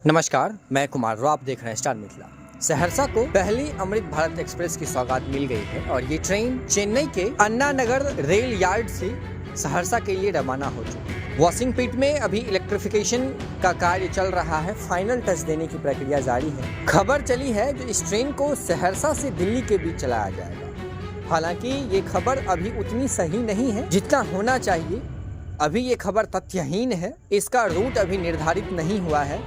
नमस्कार, मैं कुमार राव, आप देख रहे हैं स्टार मिथिला। सहरसा को पहली अमृत भारत एक्सप्रेस की सौगात मिल गई है और ये ट्रेन चेन्नई के अन्ना नगर रेल यार्ड से सहरसा के लिए रवाना हो चुकी है। वॉशिंग पिट में अभी इलेक्ट्रिफिकेशन का कार्य चल रहा है, फाइनल टच देने की प्रक्रिया जारी है। खबर चली है जो इस ट्रेन को सहरसा से दिल्ली के बीच चलाया जाएगा। हालांकि ये खबर अभी उतनी सही नहीं है जितना होना चाहिए। अभी ये खबर तथ्यहीन है, इसका रूट अभी निर्धारित नहीं हुआ है,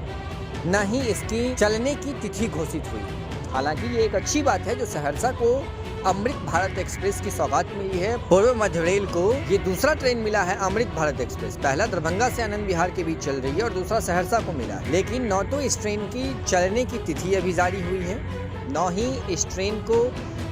न ही इसकी चलने की तिथि घोषित हुई। हालांकि ये एक अच्छी बात है जो सहरसा को अमृत भारत एक्सप्रेस की सौगात मिली है। पूर्व मध्य रेल को ये दूसरा ट्रेन मिला है अमृत भारत एक्सप्रेस। पहला दरभंगा से आनंद विहार के बीच चल रही है और दूसरा सहरसा को मिला है। लेकिन न तो इस ट्रेन की चलने की तिथि अभी जारी हुई है, न ही इस ट्रेन को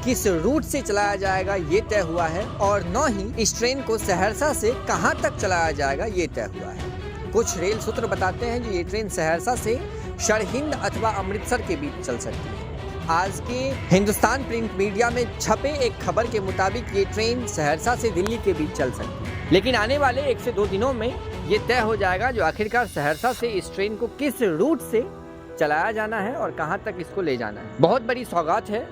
किस रूट से चलाया जाएगा ये तय हुआ है, और न ही इस ट्रेन को सहरसा से कहां तक चलाया जाएगा ये तय हुआ है। कुछ रेल सूत्र बताते हैं कि ये ट्रेन सहरसा से सरहिंद अथवा अमृतसर के बीच चल सकती है। आज के हिंदुस्तान प्रिंट मीडिया में छपे एक खबर के मुताबिक ये ट्रेन सहरसा से दिल्ली के बीच चल सकती है। लेकिन आने वाले 1 से 2 दिनों में ये तय हो जाएगा जो आखिरकार सहरसा से इस ट्रेन को किस रूट से चलाया जाना है और कहां तक इसको ले जाना है। बहुत बड़ी सौगात है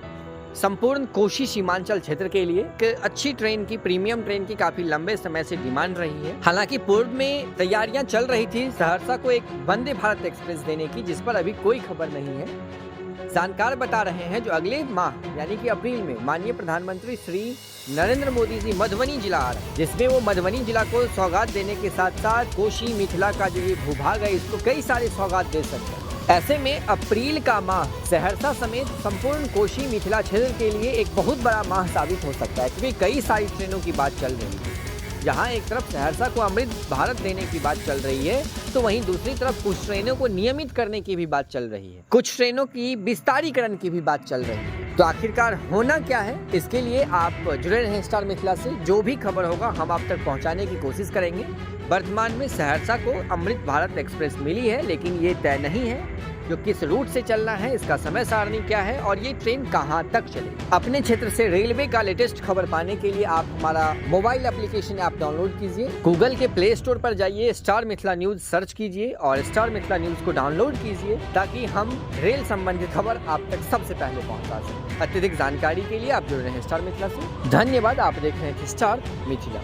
संपूर्ण कोशी सीमांचल क्षेत्र के लिए कि अच्छी ट्रेन की, प्रीमियम ट्रेन की काफी लंबे समय से डिमांड रही है। हालांकि पूर्व में तैयारियां चल रही थी सहरसा को एक वंदे भारत एक्सप्रेस देने की, जिस पर अभी कोई खबर नहीं है। जानकार बता रहे हैं जो अगले माह यानी कि अप्रैल में माननीय प्रधानमंत्री श्री नरेंद्र मोदी जी मधुबनी जिला आ रहे हैं, जिसमें वो मधुबनी जिला को सौगात देने के साथ साथ कोशी मिथिला का जो ये भूभाग है इसको कई सारे सौगात दे सकते हैं। ऐसे में अप्रैल का माह सहरसा समेत संपूर्ण कोशी मिथिला क्षेत्र के लिए एक बहुत बड़ा माह साबित हो सकता है, क्योंकि कई सारी ट्रेनों की बात चल रही है। जहां एक तरफ सहरसा को अमृत भारत देने की बात चल रही है, तो वहीं दूसरी तरफ कुछ ट्रेनों को नियमित करने की भी बात चल रही है, कुछ ट्रेनों की विस्तारीकरण की भी बात चल रही है। तो आखिरकार होना क्या है, इसके लिए आप जुड़े रहें स्टार मिथिला से। जो भी खबर होगा हम आप तक पहुंचाने की कोशिश करेंगे। वर्तमान में सहरसा को अमृत भारत एक्सप्रेस मिली है, लेकिन ये तय नहीं है जो किस रूट से चलना है, इसका समय सारणी क्या है और ये ट्रेन कहां तक चलेगी। अपने क्षेत्र से रेलवे का लेटेस्ट खबर पाने के लिए आप हमारा मोबाइल एप्लीकेशन ऐप डाउनलोड कीजिए। गूगल के प्ले स्टोर पर जाइए, स्टार मिथिला न्यूज सर्च कीजिए और स्टार मिथिला न्यूज को डाउनलोड कीजिए, ताकि हम रेल संबंधित खबर आप तक सबसे पहले पहुंचा सकें। अत्यधिक जानकारी के लिए आप जुड़ रहे हैं स्टार मिथिला से। धन्यवाद। आप देख रहे हैं स्टार मिथिला।